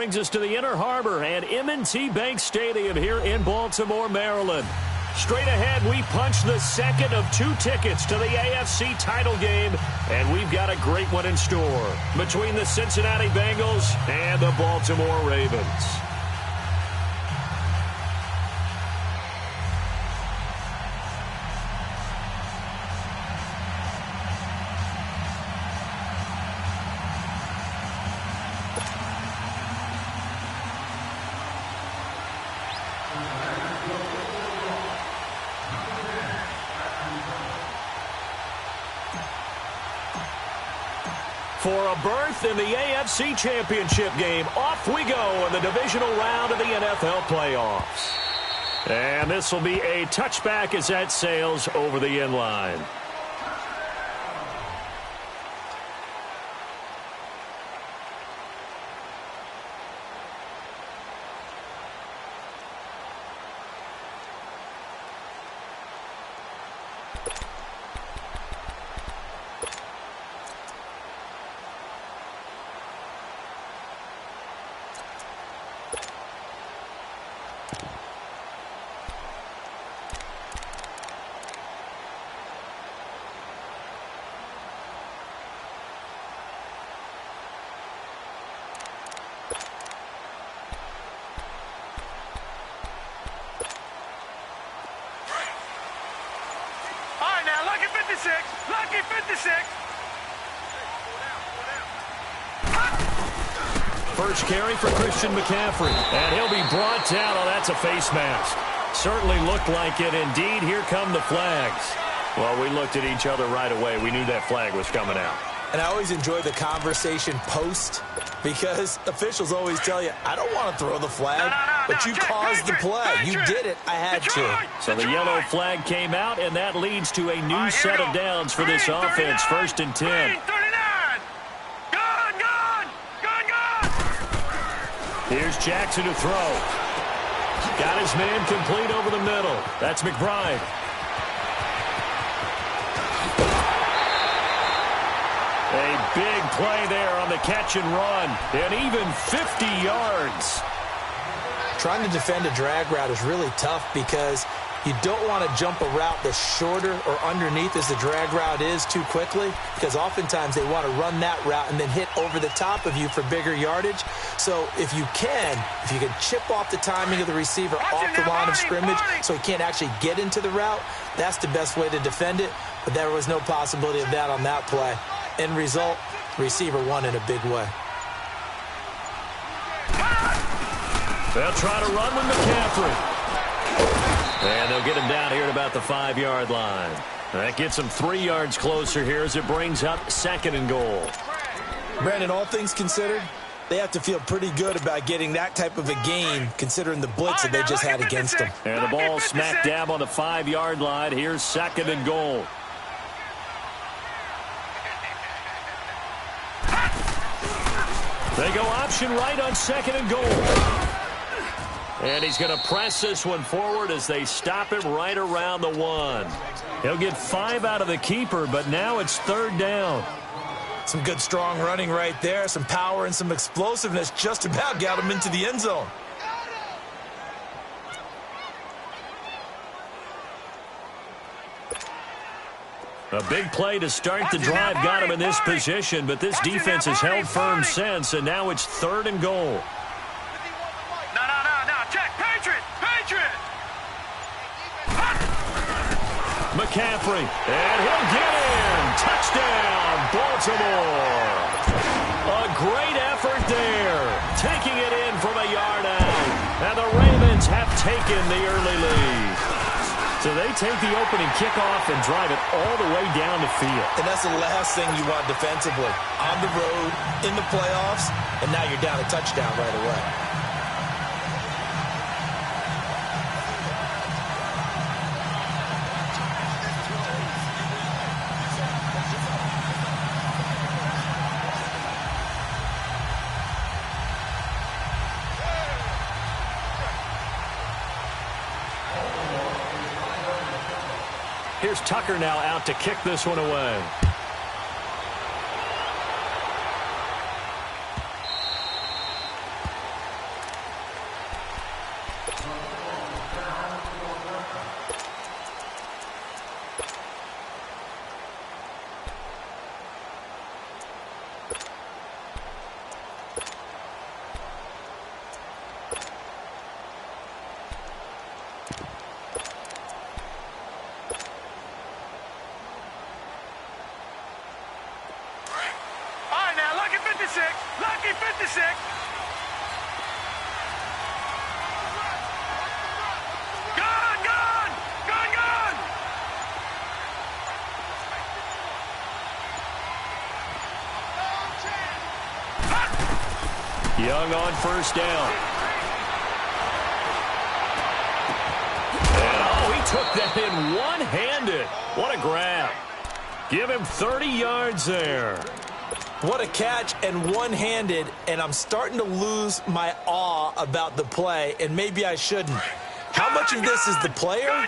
brings us to the Inner Harbor and M&T Bank Stadium here in Baltimore, Maryland. Straight ahead, we punch the second of 2 tickets to the AFC title game, and we've got a great one in store between the Cincinnati Bengals and the Baltimore Ravens. For a berth in the AFC Championship game, off we go in the divisional round of the NFL playoffs. And this will be a touchback as that sails over the end line. Lucky 56. First carry for Christian McCaffrey. And he'll be brought down. Oh, that's a face mask. Certainly looked like it. Indeed, here come the flags. Well, we looked at each other right away. We knew that flag was coming out. And I always enjoy the conversation post because officials always tell you, I don't want to throw the flag, but you caused the play. You did it. I had to. So the yellow flag came out, and that leads to a new set of downs for this offense. 1st and 10. Here's Jackson to throw. Got his man complete over the middle. That's McBride. A big play there on the catch and run. And even 50 yards. Trying to defend a drag route is really tough because you don't want to jump a route that's shorter or underneath as the drag route is too quickly, because oftentimes they want to run that route and then hit over the top of you for bigger yardage. So if you can chip off the timing of the receiver off the line of scrimmage so he can't actually get into the route, that's the best way to defend it. But there was no possibility of that on that play. End result, receiver won in a big way. They'll try to run with McCaffrey. And they'll get him down here at about the 5-yard line. That gets him 3 yards closer here as it brings up 2nd and goal. Brandon, all things considered, they have to feel pretty good about getting that type of a gain considering the blitz that they just had against them. And the ball smack dab on the 5-yard line. Here's 2nd and goal. They go option right on 2nd and goal. And he's going to press this one forward as they stop him right around the 1. He'll get 5 out of the keeper, but now it's 3rd down. Some good strong running right there. Some power and some explosiveness just about got him into the end zone. A big play to start the drive got him in this position, but this defense has held firm since, and now it's 3rd and goal. McCaffrey, and he'll get in. Touchdown, Baltimore. A great effort there, taking it in from a yard out. And the Ravens have taken the early lead. So they take the opening kickoff and drive it all the way down the field. And that's the last thing you want defensively. On the road, in the playoffs, and now you're down a touchdown right away. Here's Tucker now out to kick this one away. Lucky 56. Gone. Young on first down. And he took that in one-handed. What a grab. Give him 30 yards there. What a catch, and one-handed, and I'm starting to lose my awe about the play, and maybe I shouldn't. How much of this is the player?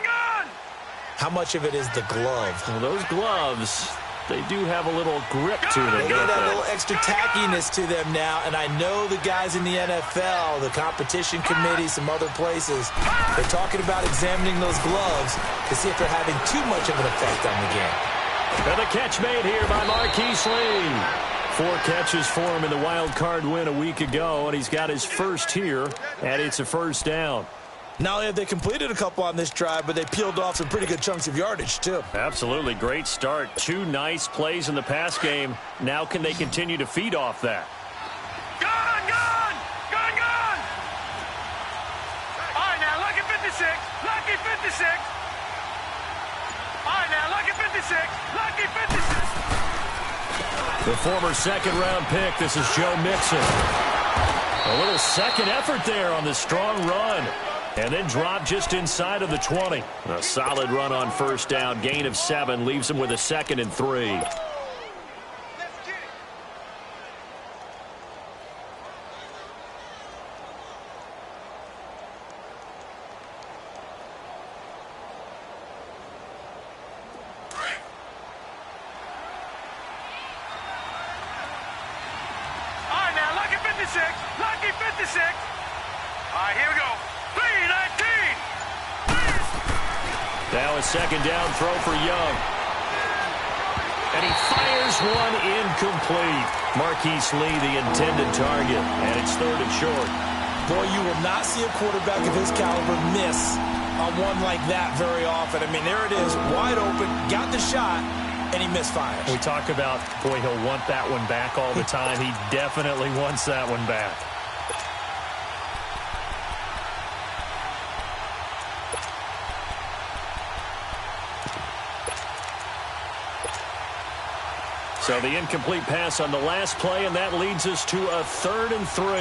How much of it is the glove? Well, those gloves, they do have a little grip to them. They got a little extra tackiness to them now, and I know the guys in the NFL, the competition committee, some other places, they're talking about examining those gloves to see if they're having too much of an effect on the game. And the catch made here by Marquise Lee. 4 catches for him in the wild card win a week ago, and he's got his first here, and it's a first down. Not only have they completed a couple on this drive, but they peeled off some pretty good chunks of yardage, too. Absolutely. Great start. 2 nice plays in the pass game. Now can they continue to feed off that? Gone! All right, now, lucky 56. All right, now, lucky 56. The former second-round pick, this is Joe Mixon. A little second effort there on the strong run. And then drop just inside of the 20. A solid run on first down. Gain of 7 leaves him with a 2nd and 3. Lucky 56. All right, here we go. 3-19. Now a second down throw for Young. And he fires one incomplete. Marquise Lee, the intended target. And it's 3rd and short. Boy, you will not see a quarterback of his caliber miss on one like that very often. I mean, there it is, wide open, got the shot, and he misfires. We talk about, boy, he'll want that one back all the time. He definitely wants that one back. So the incomplete pass on the last play, and that leads us to a 3rd and 3. All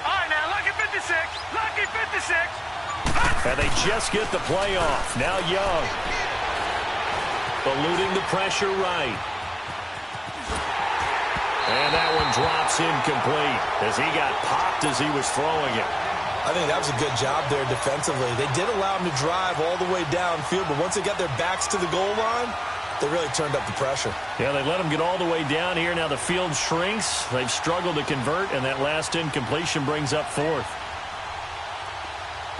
right, now, lucky 56. Lucky 56. And they just get the play off. Now Young. Eluding the pressure right. And that one drops incomplete as he got popped as he was throwing it. I think that was a good job there defensively. They did allow him to drive all the way downfield, but once they got their backs to the goal line, they really turned up the pressure. Yeah, they let him get all the way down here. Now the field shrinks. They've struggled to convert, and that last incompletion brings up 4th.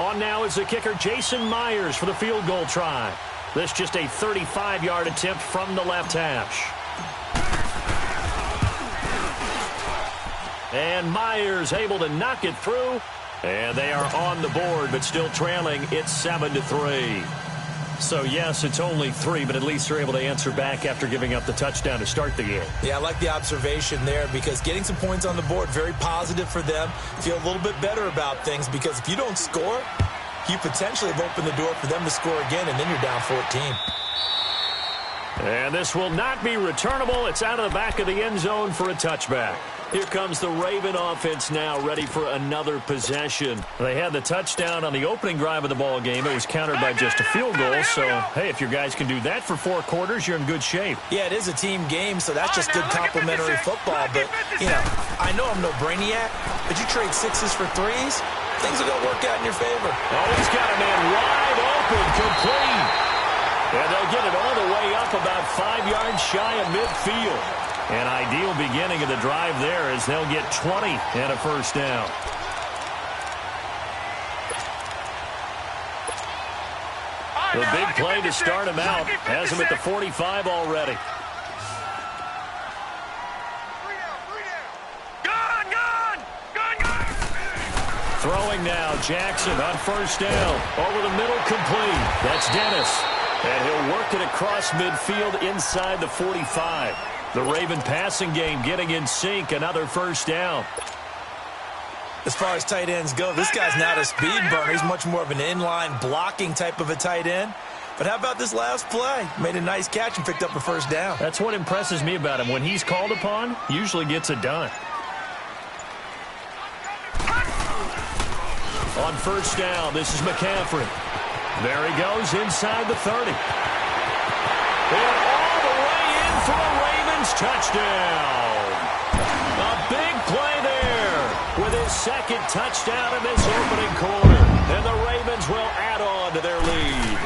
On now is the kicker, Jason Myers, for the field goal try. This just a 35-yard attempt from the left hash. And Myers able to knock it through. And they are on the board, but still trailing. It's 7-3. So, yes, it's only 3, but at least they're able to answer back after giving up the touchdown to start the game. Yeah, I like the observation there because getting some points on the board, very positive for them. Feel a little bit better about things because if you don't score, you potentially have opened the door for them to score again, and then you're down 14. And this will not be returnable. It's out of the back of the end zone for a touchback. Here comes the Raven offense now, ready for another possession. They had the touchdown on the opening drive of the ball game. It was countered by just a field goal. So, hey, if your guys can do that for 4 quarters, you're in good shape. Yeah, it is a team game, so that's just good complementary football. But, you know, I know I'm no brainiac, but you trade 6s for 3s, things are going to work out in your favor. Oh, he's got a man wide open, complete. And they'll get it all the way up about 5 yards shy of midfield. An ideal beginning of the drive there as they'll get 20 and a first down. The big play to start him out has him at the 45 already. Throwing now, Jackson on first down. Over the middle, complete. That's Dennis. And he'll work it across midfield inside the 45. The Raven passing game getting in sync. Another first down. As far as tight ends go, this guy's not a speed burner. He's much more of an inline blocking type of a tight end. But how about this last play? Made a nice catch and picked up a first down. That's what impresses me about him. When he's called upon, usually gets it done. On first down, this is McCaffrey. There he goes inside the 30. And all the way in for a Ravens touchdown. A big play there with his second touchdown in this opening quarter. And the Ravens will add on to their lead.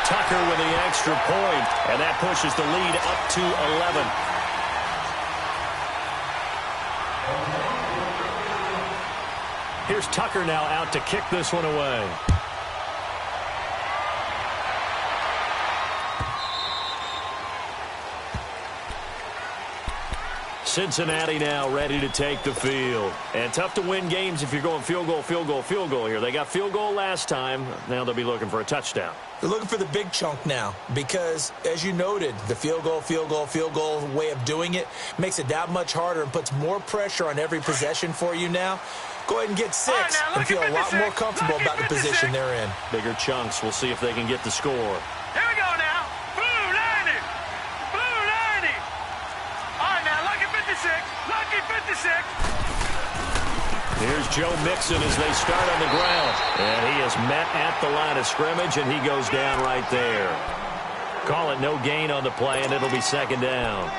Tucker with the extra point, and that pushes the lead up to 11. Here's Tucker now out to kick this one away. Cincinnati now ready to take the field. And tough to win games if you're going field goal, field goal, field goal here. They got field goal last time. Now they'll be looking for a touchdown. They're looking for the big chunk now because, as you noted, the field goal way of doing it makes it that much harder and puts more pressure on every possession for you now. Go ahead and get 6 and feel a lot more comfortable about the position they're in. Bigger chunks. We'll see if they can get the score. Here we go now. Blue 90. Blue 90. All right, now, lucky 56. Lucky 56. Here's Joe Mixon as they start on the ground. And he is met at the line of scrimmage, and he goes down right there. Call it no gain on the play, and it'll be second down.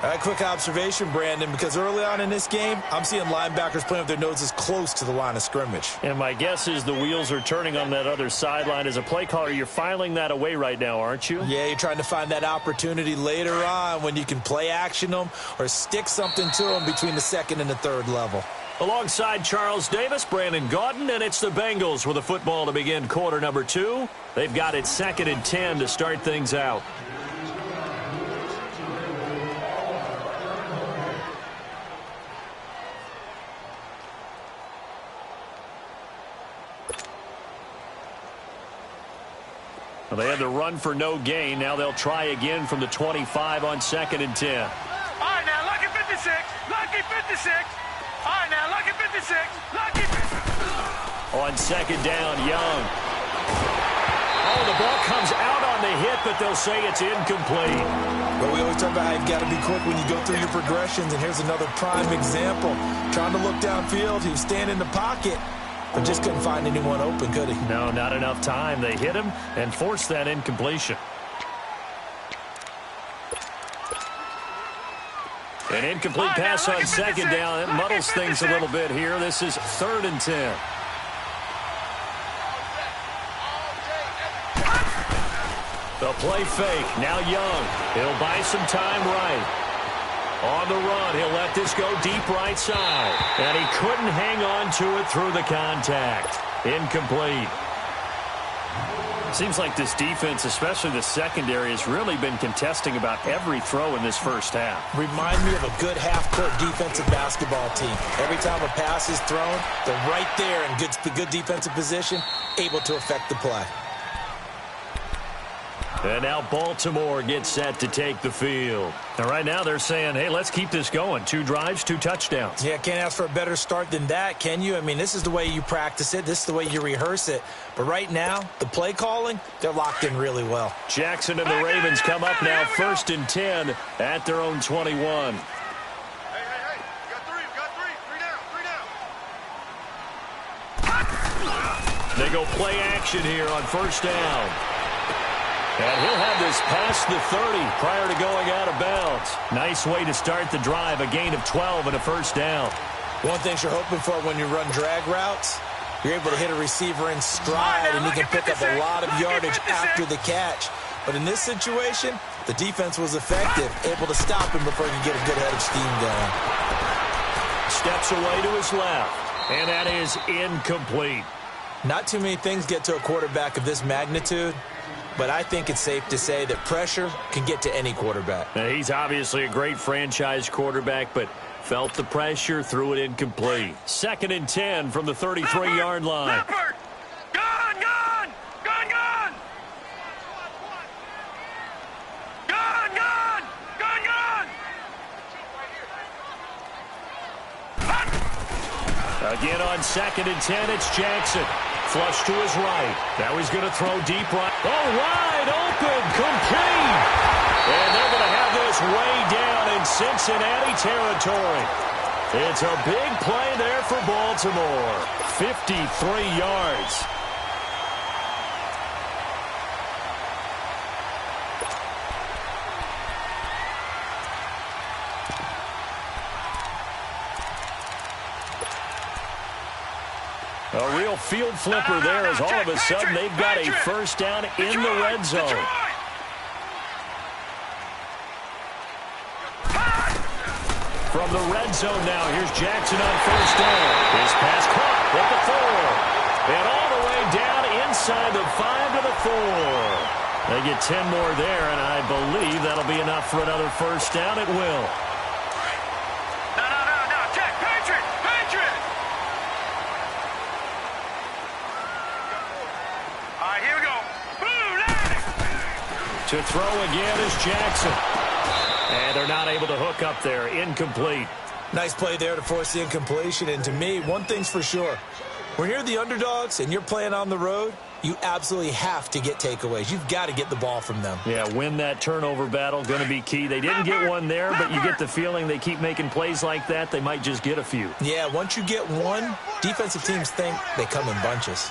A quick observation, Brandon, because early on in this game, I'm seeing linebackers playing with their noses close to the line of scrimmage. And my guess is the wheels are turning on that other sideline. As a play caller, you're filing that away right now, aren't you? Yeah, you're trying to find that opportunity later on when you can play action them or stick something to them between the second and the third level. Alongside Charles Davis, Brandon Gaudin, and it's the Bengals with the football to begin quarter number 2. They've got it 2nd and 10 to start things out. Well, they had the run for no gain. Now they'll try again from the 25 on 2nd and 10. All right, now, lucky 56. Lucky 56. All right, now, lucky 56. Lucky 56. On 2nd down, Young. Oh, the ball comes out on the hit, but they'll say it's incomplete. But we always talk about how you've got to be quick when you go through your progressions, and here's another prime example. Trying to look downfield, he was standing in the pocket, but just couldn't find anyone open, could he? No, not enough time. They hit him and forced that incompletion. An incomplete pass on 2nd down. It muddles things a little bit here. This is 3rd and 10. The play fake. Now Young. He'll buy some time right. On the run, he'll let this go deep right side. And he couldn't hang on to it through the contact. Incomplete. Seems like this defense, especially the secondary, has really been contesting about every throw in this first half. Remind me of a good half-court defensive basketball team. Every time a pass is thrown, they're right there in good defensive position, able to affect the play. And now Baltimore gets set to take the field. And right now they're saying, hey, let's keep this going. 2 drives, 2 touchdowns. Yeah, can't ask for a better start than that, can you? I mean, this is the way you practice it. This is the way you rehearse it. But right now, the play calling, they're locked in really well. Jackson and the Ravens come up now 1st and 10 at their own 21. Hey, you got 3, you got 3. 3 down. They go play action here on 1st down. And he'll have this past the 30 prior to going out of bounds. Nice way to start the drive, a gain of 12 and a 1st down. One thing you're hoping for when you run drag routes, you're able to hit a receiver in stride, and he can pick up a lot of yardage after the catch. But in this situation, the defense was effective, able to stop him before he could get a good head of steam going. Steps away to his left, and that is incomplete. Not too many things get to a quarterback of this magnitude, but I think it's safe to say that pressure can get to any quarterback. Now, he's obviously a great franchise quarterback, but felt the pressure, threw it incomplete. 2nd and 10 from the 33-yard line. Leopard! Gun, gun! Gun, gun! Gun, gun! Gun, gun! Again on 2nd and 10, it's Jackson. Flush to his right. Now he's going to throw deep right. Oh, wide open, complete. And they're going to have this way down in Cincinnati territory. It's a big play there for Baltimore. 53 yards. A real field flipper there as all of a sudden they've got a first down in the red zone. From the red zone now, here's Jackson on first down. His pass caught at the 4. And all the way down inside the 5 to the 4. They get 10 more there, and I believe that'll be enough for another first down. It will. No. Check. Patriot! Patriot! All right, here we go. Blue landing! To throw again is Jackson. And they're not able to hook up there. Incomplete. Nice play there to force the incompletion. And to me, one thing's for sure. When you're the underdogs and you're playing on the road, you absolutely have to get takeaways. You've got to get the ball from them. Yeah, win that turnover battle, going to be key. They didn't get one there, but you get the feeling they keep making plays like that, they might just get a few. Yeah, once you get one, defensive teams think they come in bunches.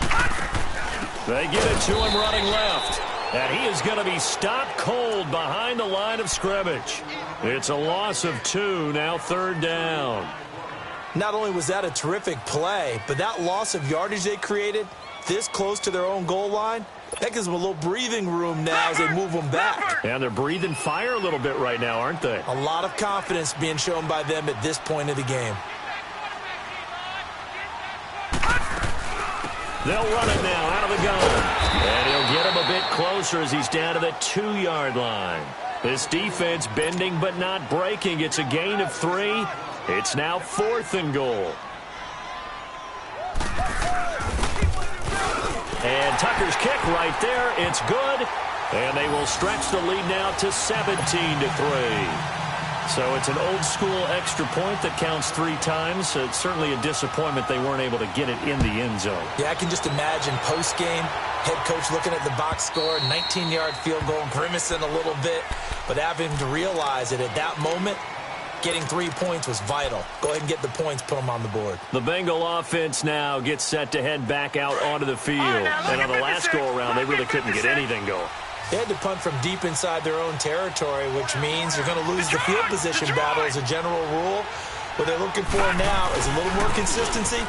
They get it to him running left. And he is going to be stopped cold behind the line of scrimmage. It's a loss of 2, now 3rd down. Not only was that a terrific play, but that loss of yardage they created this close to their own goal line, that gives them a little breathing room now as they move them back. And they're breathing fire a little bit right now, aren't they? A lot of confidence being shown by them at this point of the game. They'll run it now out of the gun. And he'll get him a bit closer as he's down to the 2-yard line. This defense bending but not breaking. It's a gain of 3. It's now 4th and goal. And Tucker's kick right there. It's good. And they will stretch the lead now to 17-3. So it's an old-school extra point that counts 3 times. So it's certainly a disappointment they weren't able to get it in the end zone. Yeah, I can just imagine post-game, head coach looking at the box score, 19-yard field goal, grimacing a little bit, but having to realize that at that moment, getting 3 points was vital. Go ahead and get the points, put them on the board. The Bengal offense now gets set to head back out onto the field. And on the last go-around, they really couldn't get anything going. They had to punt from deep inside their own territory, which means you're going to lose the field position battle as a general rule. What they're looking for now is a little more consistency,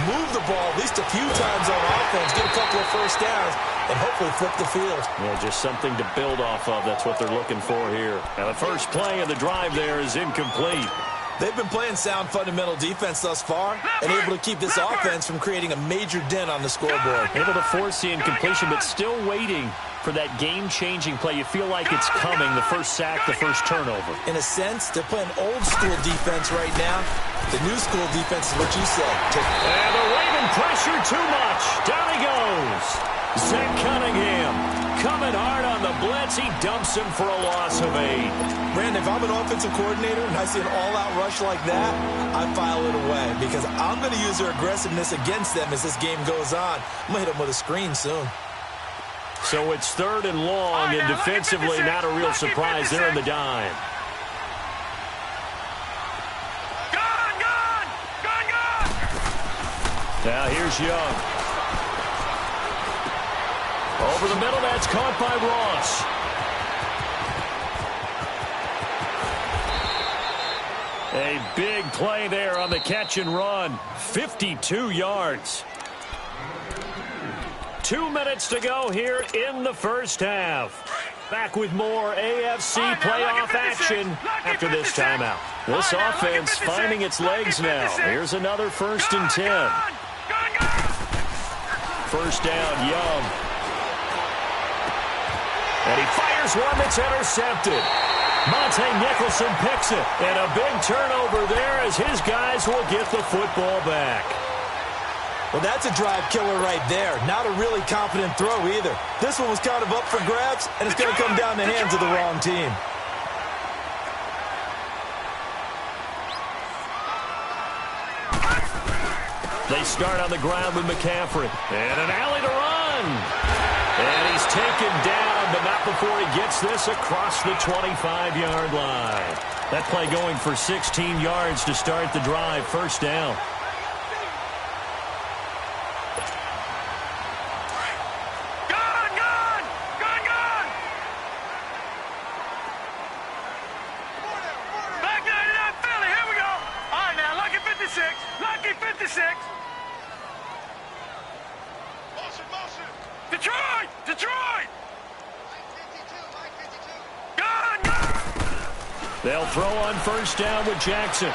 move the ball at least a few times on offense, get a couple of first downs, and hopefully flip the field. Yeah, just something to build off of. That's what they're looking for here. Now, the first play of the drive there is incomplete. They've been playing sound fundamental defense thus far and able to keep this offense from creating a major dent on the scoreboard. Able to force the incompletion, but still waiting for that game-changing play. You feel like it's coming, the first sack, the first turnover. In a sense, they're playing old-school defense right now. The new-school defense is what you said. And they're waving pressure too much. Down he goes. Zach Cunningham coming hard on the blitz. He dumps him for a loss of 8. Brandon, if I'm an offensive coordinator and I see an all-out rush like that, I file it away because I'm going to use their aggressiveness against them as this game goes on. I'm going to hit them with a screen soon. So it's 3rd and long, and defensively not a real surprise. They're in the dime. Gun! Now here's Young. Over the middle, that's caught by Ross. A big play there on the catch and run. 52 yards. 2 minutes to go here in the first half. Back with more AFC playoff action after this timeout. This offense finding its legs now. Here's another 1st and 10. First down, Young. And he fires one that's intercepted. Monte Nicholson picks it. And a big turnover there as his guys will get the football back. Well, that's a drive killer right there. Not a really confident throw either. This one was kind of up for grabs, and it's going to come down the hands of the wrong team. They start on the ground with McCaffrey. And an alley to run. And he's taken down, but not before he gets this across the 25-yard line. That play going for 16 yards to start the drive. First down. Lucky 56. Detroit! Detroit! They'll throw on first down with Jackson.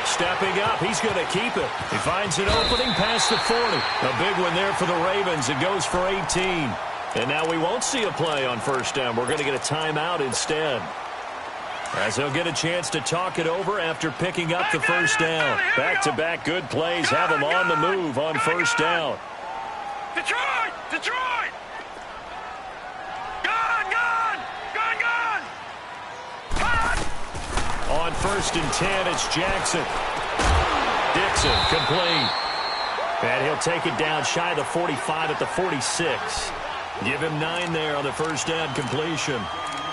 Stepping up, he's going to keep it. He finds an opening past the 40. A big one there for the Ravens. It goes for 18. And now we won't see a play on first down. We're going to get a timeout instead, as he'll get a chance to talk it over after picking up the first down. Back-to-back good plays have him on the move on first down. Detroit! Detroit! Gone! On 1st and 10, it's Jackson. Dixon, complete. And he'll take it down shy of the 45 at the 46. Give him 9 there on the first down completion.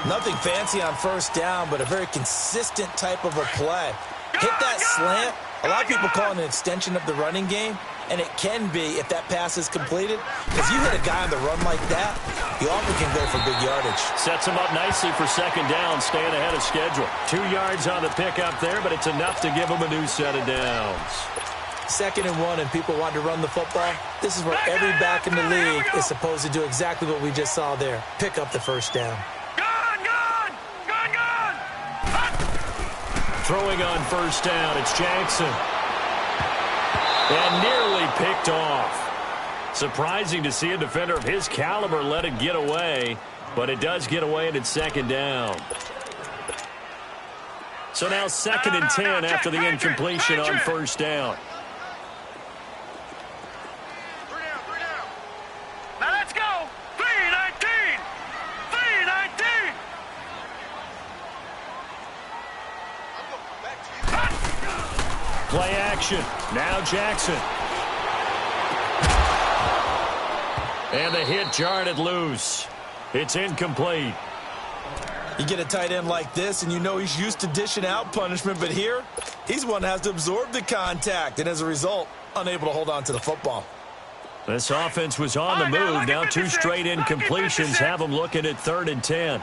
Nothing fancy on first down, but a very consistent type of a play. Hit that slant. A lot of people call it an extension of the running game, and it can be if that pass is completed. Because you hit a guy on the run like that, you often can go for big yardage. Sets him up nicely for second down, staying ahead of schedule. 2 yards on the pickup there, but it's enough to give him a new set of downs. 2nd and 1, and people want to run the football. This is where every back in the league is supposed to do exactly what we just saw there. Pick up the first down. Throwing on first down, it's Jackson. And nearly picked off. Surprising to see a defender of his caliber let it get away, but it does get away and it's second down. So now 2nd and 10 after the incompletion on first down. Now let's go. 3-19. 3-19. Play action. Now Jackson. And the hit jarred it loose. It's incomplete. You get a tight end like this, and you know he's used to dishing out punishment, but here, he's one that has to absorb the contact, and as a result, unable to hold on to the football. This offense was on the move. Now 2 straight incompletions have them looking at 3rd and 10.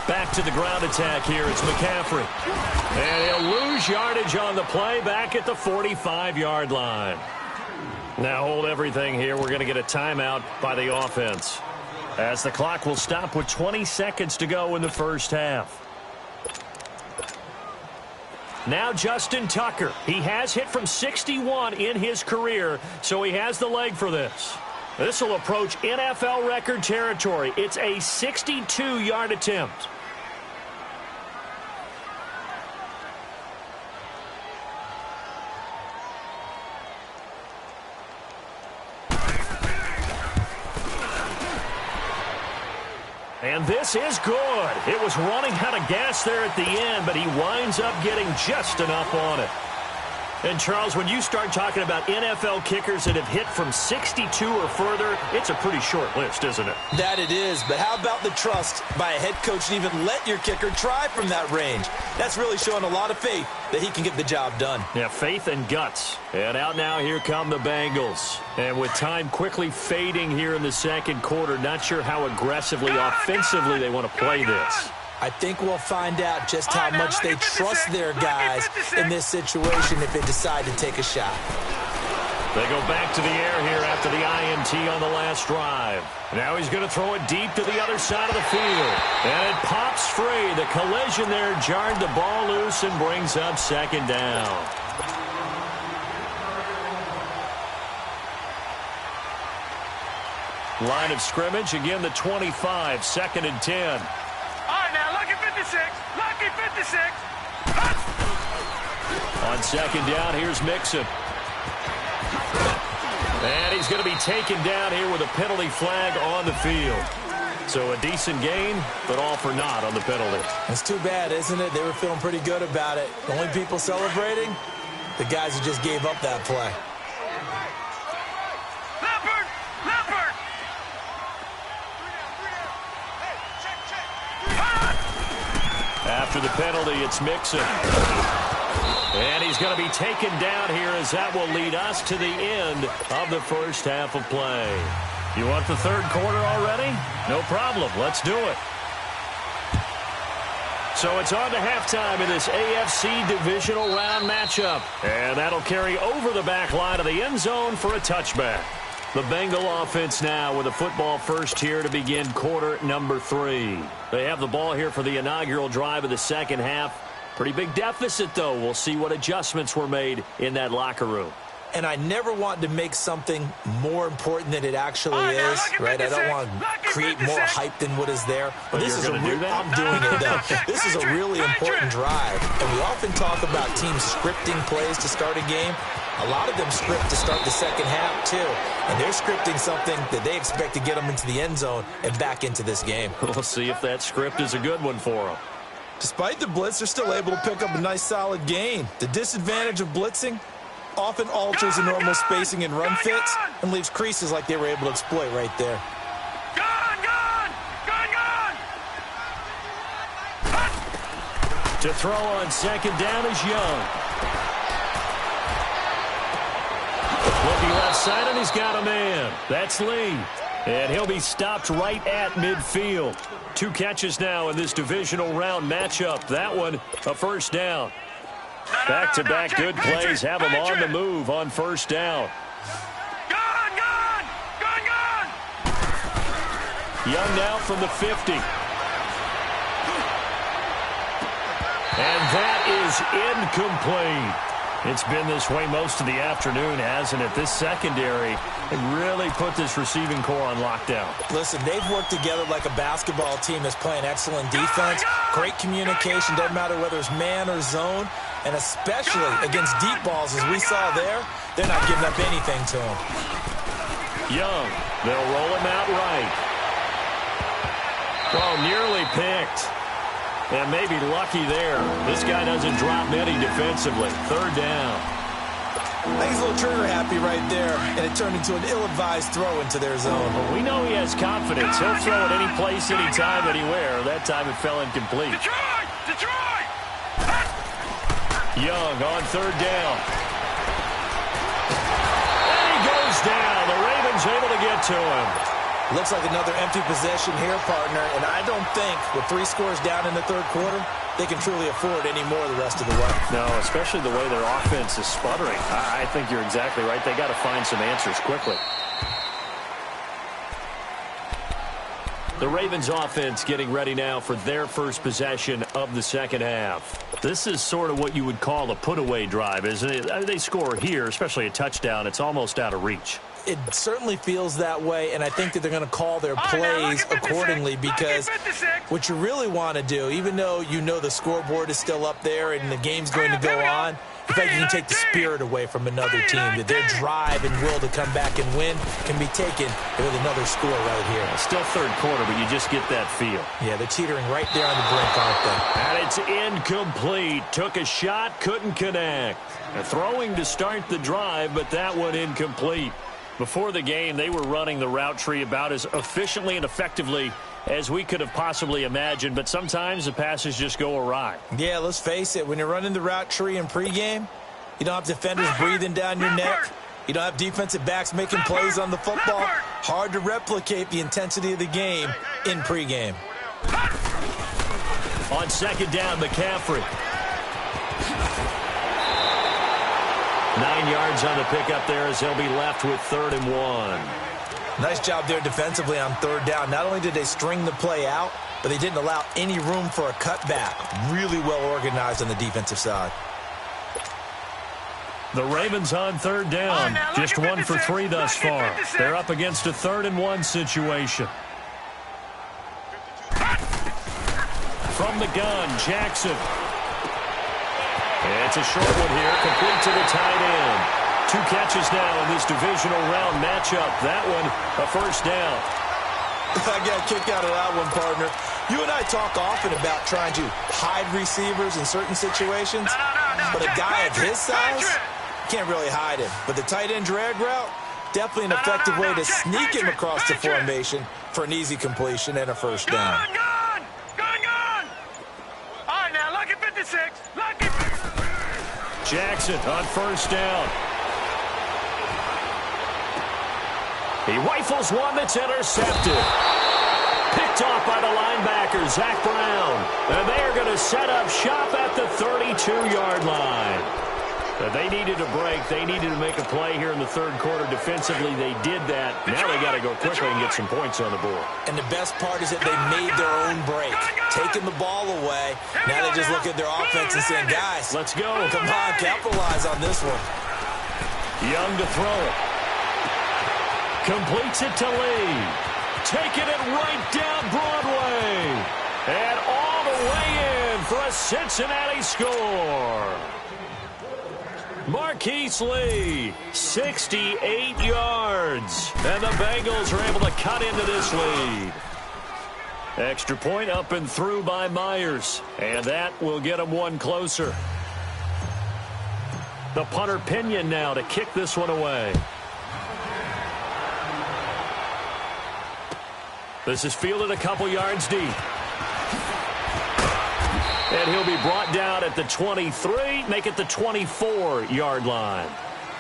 Back to the ground attack here. It's McCaffrey. And he'll lose yardage on the play back at the 45-yard line. Now hold everything here. We're going to get a timeout by the offense, as the clock will stop with 20 seconds to go in the first half. Now Justin Tucker. He has hit from 61 in his career, so he has the leg for this. This will approach NFL record territory. It's a 62-yard attempt. And this is good. It was running out of gas there at the end, but he winds up getting just enough on it. And, Charles, when you start talking about NFL kickers that have hit from 62 or further, it's a pretty short list, isn't it? That it is, but how about the trust by a head coach to even let your kicker try from that range? That's really showing a lot of faith that he can get the job done. Yeah, faith and guts. And out now, here come the Bengals. And with time quickly fading here in the second quarter, not sure how aggressively, offensively they want to play this. I think we'll find out just how much they trust their guys in this situation if they decide to take a shot. They go back to the air here after the INT on the last drive. Now he's going to throw it deep to the other side of the field. And it pops free. The collision there jarred the ball loose and brings up second down. Line of scrimmage, again the 25, 2nd and 10. All right, now, lucky 56. Lucky 56. On second down, here's Mixon. And he's going to be taken down here with a penalty flag on the field. So a decent gain, but all for naught on the penalty. It's too bad, isn't it? They were feeling pretty good about it. The only people celebrating, the guys who just gave up that play. After the penalty, it's Mixon. And he's going to be taken down here as that will lead us to the end of the first half of play. You want the third quarter already? No problem. Let's do it. So it's on to halftime in this AFC divisional round matchup. And that'll carry over the back line of the end zone for a touchback. The Bengal offense now with a football first here to begin quarter number 3. They have the ball here for the inaugural drive of the second half. Pretty big deficit, though. We'll see what adjustments were made in that locker room. And I never want to make something more important than it actually is, right? I don't want to create more hype than what is there. But this is I'm doing it, though. This is a really important drive. And we often talk about teams scripting plays to start a game. A lot of them script to start the second half, too. And they're scripting something that they expect to get them into the end zone and back into this game. We'll see if that script is a good one for them. Despite the blitz, they're still able to pick up a nice, solid gain. The disadvantage of blitzing often alters the normal spacing and run fits and leaves creases like they were able to exploit right there. To throw on second down is Young. Looking left side, and he's got a man. That's Lee. And he'll be stopped right at midfield. 2 catches now in this divisional round matchup. That one, a first down. Back-to-back good plays have him on the move on first down. Young now from the 50. And that is incomplete. It's been this way most of the afternoon, hasn't it? This secondary really put this receiving core on lockdown. Listen, they've worked together like a basketball team that's playing excellent defense. Great communication, doesn't matter whether it's man or zone. And especially against deep balls, as we saw there, they're not giving up anything to him. Young, they'll roll him out right. Oh, nearly picked. And maybe lucky there. This guy doesn't drop many defensively. Third down. I think he's a little trigger happy right there, and it turned into an ill-advised throw into their zone. Well, we know he has confidence. He'll throw it any place, anytime, anywhere. That time it fell incomplete. Detroit! Young on third down. And he goes down. The Ravens able to get to him. Looks like another empty possession here, partner, and I don't think with 3 scores down in the third quarter, they can truly afford any more the rest of the way. No, especially the way their offense is sputtering. I think you're exactly right. They got to find some answers quickly. The Ravens offense getting ready now for their first possession of the second half. This is sort of what you would call a put-away drive, isn't it? They score here, especially a touchdown. It's almost out of reach. It certainly feels that way, and I think that they're going to call their plays accordingly because what you really want to do, even though you know the scoreboard is still up there and the game's going to go on, in fact, you can take the spirit away from another team, that their drive and will to come back and win can be taken with another score right here. Still third quarter, but you just get that feel. Yeah, they're teetering right there on the brink, aren't they? And it's incomplete. Took a shot, couldn't connect. Throwing to start the drive, but that one incomplete. Before the game, they were running the route tree about as efficiently and effectively as we could have possibly imagined, but sometimes the passes just go awry. Yeah, let's face it. When you're running the route tree in pregame, you don't have defenders breathing down your neck. You don't have defensive backs making plays on the football. Hard to replicate the intensity of the game in pregame. On second down, McCaffrey. 9 yards on the pickup there as he'll be left with 3rd and 1. Nice job there defensively on 3rd down. Not only did they string the play out, but they didn't allow any room for a cutback. Really well organized on the defensive side. The Ravens on 3rd down. Just 1 for 3 thus far. They're up against a 3rd and 1 situation. From the gun, Jackson. It's a short one here, complete to the tight end. 2 catches now in this divisional round matchup. That one, a 1st down. I got a kick out of that one, partner. You and I talk often about trying to hide receivers in certain situations, but a guy of his size can't really hide him. But the tight end drag route, definitely an effective way to sneak him across the formation for an easy completion and a 1st down. Gun! All right, now, lucky 56. Lucky. Jackson on 1st down. He rifles one that's intercepted. Picked off by the linebacker, Zach Brown. And they are going to set up shop at the 32-yard line. They needed a break. They needed to make a play here in the 3rd quarter. Defensively, they did that. Now they got to go quickly and get some points on the board. And the best part is that they made their own break, taking the ball away. Now they just look at their offense and saying, guys, let's go. Come on, capitalize on this one. Young to throw it. Completes it to Lee. Taking it right down Broadway. And all the way in for a Cincinnati score. Marquise Lee, 68 yards. And the Bengals are able to cut into this lead. Extra point up and through by Myers. And that will get them 1 closer. The punter Pinion now to kick this one away. This is fielded a couple yards deep. And he'll be brought down at the 23, make it the 24-yard line.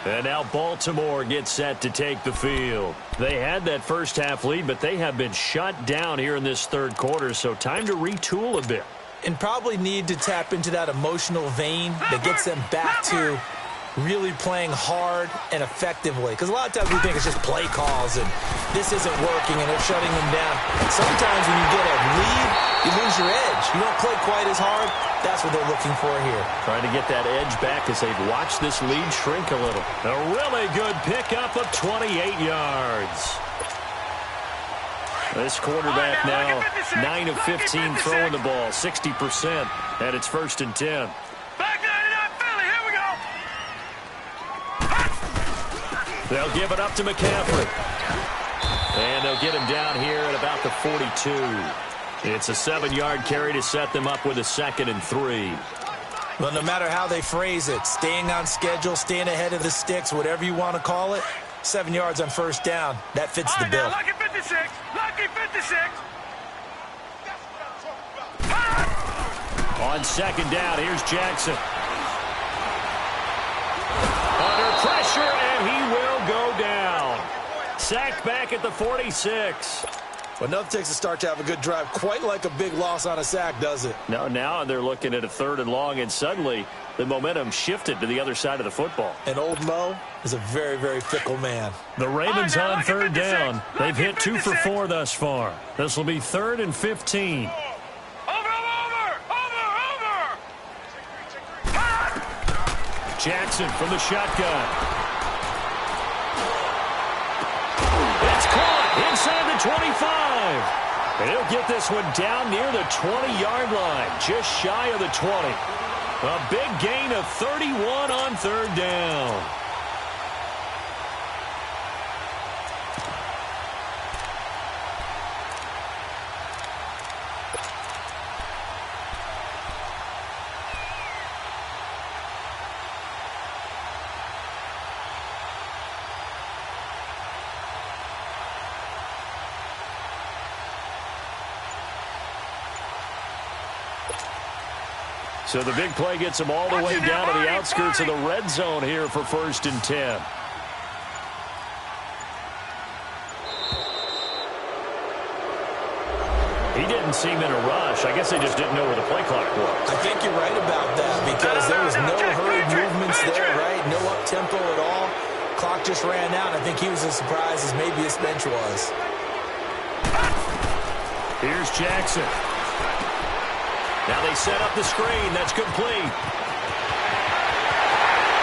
And now Baltimore gets set to take the field. They had that first half lead, but they have been shut down here in this 3rd quarter, so time to retool a bit. And probably need to tap into that emotional vein that gets them back to really playing hard and effectively. Because a lot of times we think it's just play calls and this isn't working and they're shutting them down. Sometimes when you get a lead, you lose your edge. You don't play quite as hard. That's what they're looking for here. Trying to get that edge back as they've watched this lead shrink a little. A really good pickup of 28 yards. This quarterback now 9 of 15 throwing the ball, 60%, and it's 1st and 10. They'll give it up to McCaffrey. And they'll get him down here at about the 42. It's a 7-yard carry to set them up with a 2nd and 3. Well, no matter how they phrase it, staying on schedule, staying ahead of the sticks, whatever you want to call it, 7 yards on 1st down. That fits the bill. Lucky 56. Lucky 56. On 2nd down, here's Jackson. Under pressure, and he will go down. Sacked back at the 46. Well, nothing takes a start to have a good drive quite like a big loss on a sack, does it? No, now they're looking at a 3rd and long, and suddenly the momentum shifted to the other side of the football. And old Mo is a very, very fickle man. The Ravens on 3rd down. They've hit 2 for 4 thus far. This will be 3rd and 15. Jackson from the shotgun. It's caught inside the 25. And he'll get this one down near the 20-yard line, just shy of the 20. A big gain of 31 on 3rd down. So the big play gets them all the way down to the outskirts of the red zone here for 1st and 10. He didn't seem in a rush. I guess they just didn't know where the play clock was. I think you're right about that because there was no hurried movements there, right? no up-tempo at all. Clock just ran out. I think he was as surprised as maybe his bench was. Here's Jackson. Now they set up the screen. That's complete.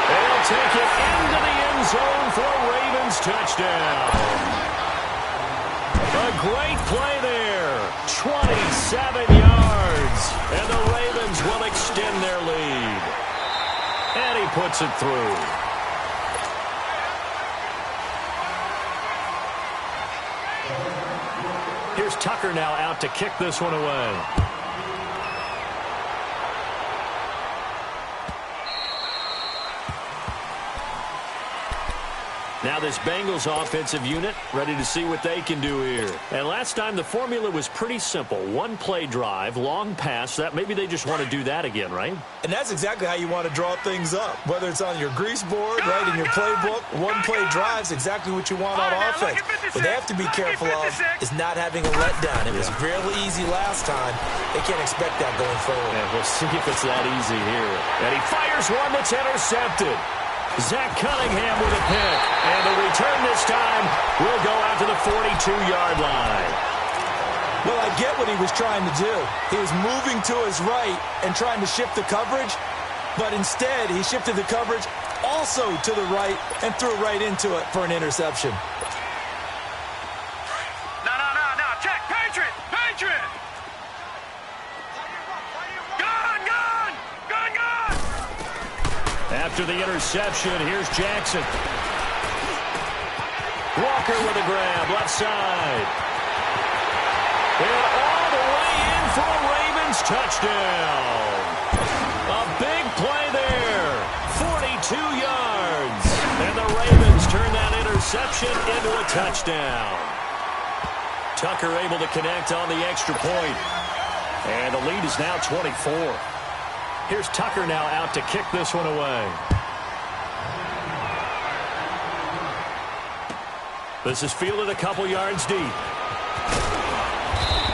They'll take it into the end zone for a Ravens touchdown. A great play there. 27 yards. And the Ravens will extend their lead. And he puts it through. Here's Tucker now out to kick this one away. Now this Bengals offensive unit ready to see what they can do here. And last time the formula was pretty simple. One play drive, long pass. That maybe they just want to do that again, right? And that's exactly how you want to draw things up. Whether it's on your grease board, right, in your playbook, one play drive is exactly what you want on offense. What they have to be careful of is not having a letdown. It was really easy last time. They can't expect that going forward. Yeah, we'll see if it's that easy here. And he fires one that's intercepted. Zach Cunningham with a pick. And the return this time will go out to the 42-yard line. Well, I get what he was trying to do. He was moving to his right and trying to shift the coverage, but instead he shifted the coverage also to the right and threw right into it for an interception. No. Check. Patriot. Gun. After the interception, here's Jackson. Walker with a grab, left side. And all the way in for a Ravens touchdown. A big play there. 42 yards. And the Ravens turn that interception into a touchdown. Tucker able to connect on the extra point. And the lead is now 24. Here's Tucker now out to kick this one away. This is fielded a couple yards deep.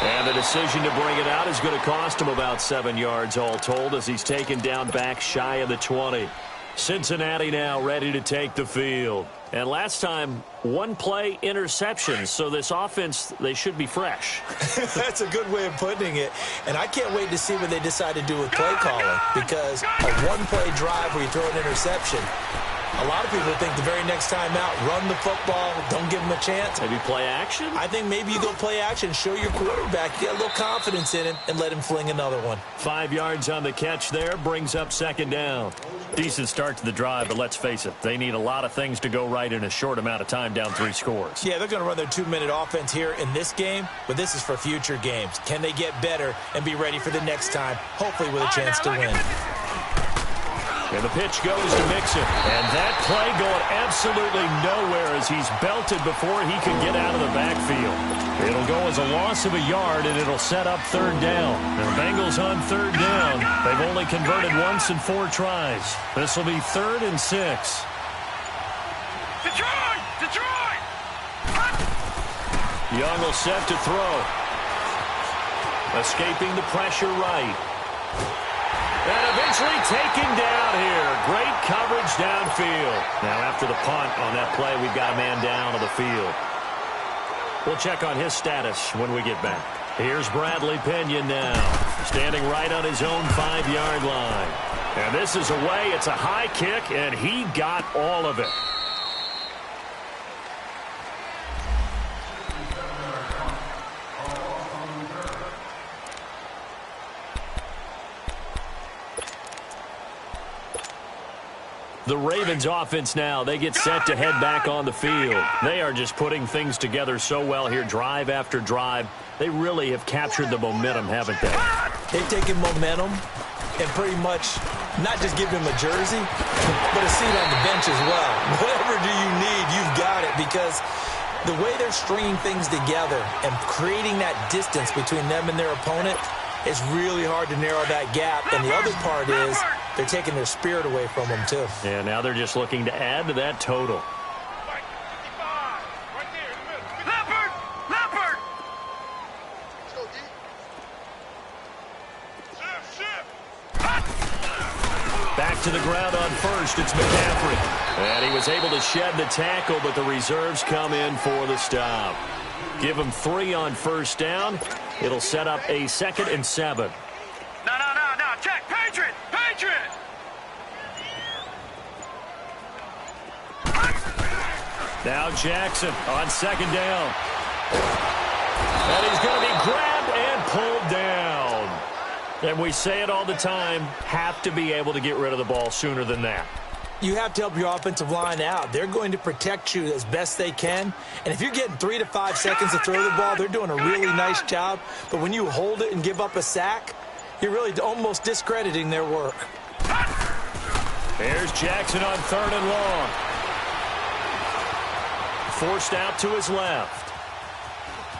And the decision to bring it out is going to cost him about 7 yards all told as he's taken down back shy of the 20. Cincinnati now ready to take the field. And last time, one play interception, so this offense, they should be fresh. That's a good way of putting it. And I can't wait to see what they decide to do with play calling, because a one-play drive where you throw an interception, a lot of people think the very next time out, run the football, don't give them a chance. Maybe play action? I think maybe you go play action, show your quarterback, get a little confidence in him, and let him fling another one. 5 yards on the catch there, brings up second down. Decent start to the drive, but let's face it, they need a lot of things to go right in a short amount of time, down 3 scores. Yeah, they're going to run their 2-minute offense here in this game, but this is for future games. Can they get better and be ready for the next time, hopefully with a chance to win? And the pitch goes to Mixon. And that play going absolutely nowhere as he's belted before he can get out of the backfield. It'll go as a loss of a yard, and it'll set up third down. The Bengals on third down. They've only converted once in 4 tries. This will be 3rd and 6. Detroit! Young will set to throw. Escaping the pressure right. And eventually taken down here. Great coverage downfield. Now after the punt on that play, we've got a man down on the field. We'll check on his status when we get back. Here's Bradley Pinion now, standing right on his own 5-yard line. And this is away. It's a high kick, and he got all of it. The Ravens offense now, they get set to head back on the field. They are just putting things together so well here, drive after drive. They really have captured the momentum, haven't they? They've taken momentum and pretty much not just give him a jersey, but a seat on the bench as well. Whatever do you need, you've got it, because the way they're stringing things together and creating that distance between them and their opponent, it's really hard to narrow that gap. And the other part is they're taking their spirit away from them, too. Yeah, now they're just looking to add to that total. Leopard! Back to the ground on first. It's McCaffrey. And he was able to shed the tackle, but the reserves come in for the stop. Give him 3 on first down. It'll set up a 2nd and 7. No. Check. Patriot. Now Jackson on 2nd down. And he's going to be grabbed and pulled down. And we say it all the time, have to be able to get rid of the ball sooner than that. You have to help your offensive line out. They're going to protect you as best they can. And if you're getting 3 to 5 seconds to throw the ball, they're doing a really nice job. But when you hold it and give up a sack, you're really almost discrediting their work. There's Jackson on 3rd and long. Forced out to his left.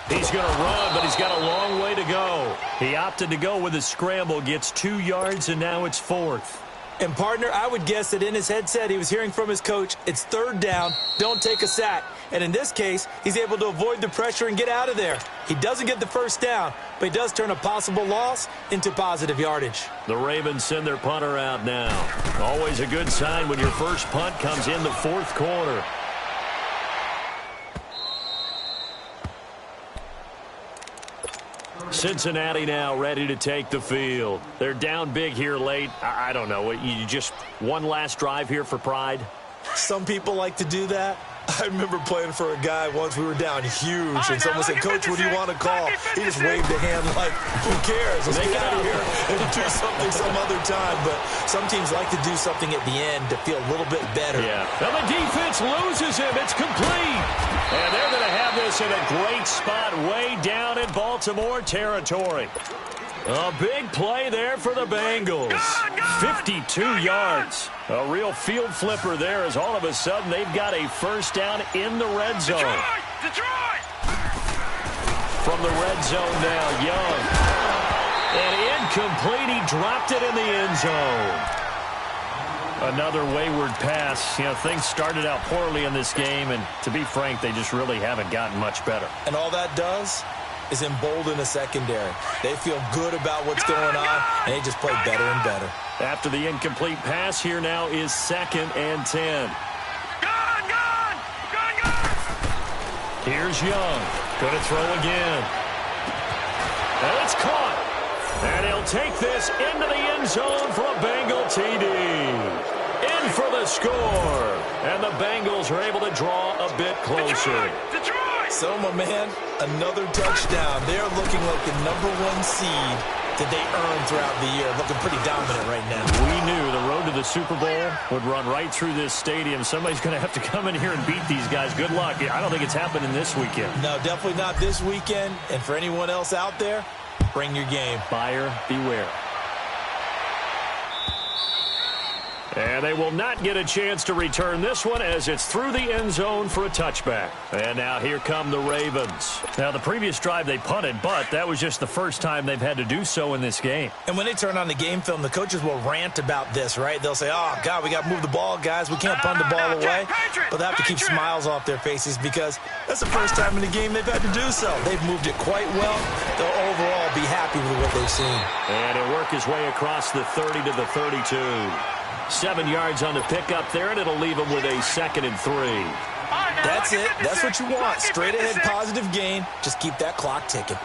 He's going to run, but he's got a long way to go. He opted to go with a scramble, gets 2 yards, and now it's 4th. And, partner, I would guess that in his headset he was hearing from his coach, it's 3rd down, don't take a sack. And in this case, he's able to avoid the pressure and get out of there. He doesn't get the first down, but he does turn a possible loss into positive yardage. The Ravens send their punter out now. Always a good sign when your first punt comes in the 4th quarter. Cincinnati now ready to take the field. They're down big here late. I don't know. You just one last drive here for pride? Some people like to do that. I remember playing for a guy once. We were down huge, and someone said, "Coach, what do you want to call?" He just waved a hand like, "Who cares? Let's get out of here and do something some other time." But some teams like to do something at the end to feel a little bit better. Yeah. Now the defense loses him. It's complete. And they're going to have this in a great spot way down in Baltimore territory. A big play there for the Bengals. 52 yards. A real field flipper there as all of a sudden they've got a first down in the red zone. Detroit! From the red zone now, Young. And incomplete. He dropped it in the end zone. Another wayward pass. You know, things started out poorly in this game, and to be frank, they just really haven't gotten much better. And all that does is embolden the secondary. They feel good about what's going on, and they just play better and better. After the incomplete pass, here now is 2nd and 10. Gone! Here's Young. Going to throw again. And it's caught. And he'll take this into the end zone for a Bengal TD. In for the score. And the Bengals are able to draw a bit closer. Detroit! So, my man, another touchdown. They're looking like the #1 seed that they earned throughout the year. Looking pretty dominant right now. We knew the road to the Super Bowl would run right through this stadium. Somebody's going to have to come in here and beat these guys. Good luck. I don't think it's happening this weekend. No, definitely not this weekend. And for anyone else out there, bring your game. Buyer beware. And they will not get a chance to return this one as it's through the end zone for a touchback. And now here come the Ravens. Now, the previous drive they punted, but that was just the first time they've had to do so in this game. And when they turn on the game film, the coaches will rant about this, right? They'll say, "Oh, God, we got to move the ball, guys. We can't punt the ball away." But they have to keep smiles off their faces because that's the first time in the game they've had to do so. They've moved it quite well. They'll overall be happy with what they've seen. And he'll work his way across the 30 to the 32. 7 yards on the pickup there, and it'll leave him with a 2nd and 3. That's it. That's what you want. Straight ahead, positive gain. Just keep that clock ticking.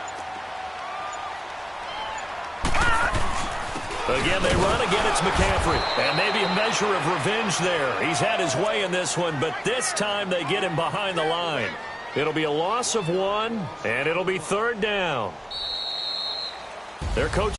Again, they run. Again, it's McCaffrey. And maybe a measure of revenge there. He's had his way in this one, but this time they get him behind the line. It'll be a loss of 1, and it'll be 3rd down. Their coach